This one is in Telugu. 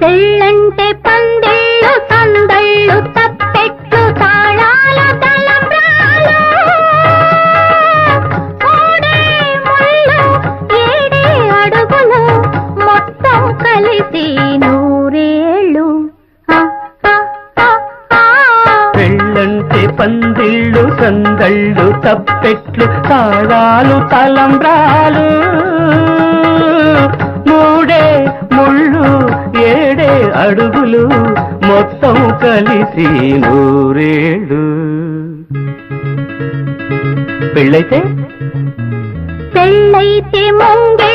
పెళ్ళంటే పందిళ్ళు సందళ్ళు తప్పెట్లు తాళాల తలంబ్రాలు మూడే ముళ్ళు ఏడే అడుగులు మొత్తం కలిసి నూరేళ్ళు. పెళ్ళంటే పందిళ్ళు సందళ్ళు తప్పెట్లు తాళాలు తలంబ్రాలు మూడే ముళ్ళు ఏడే అడుగులు మొత్తం కలిసి నూరేళ్ళు. పెళ్ళైతే ముంగే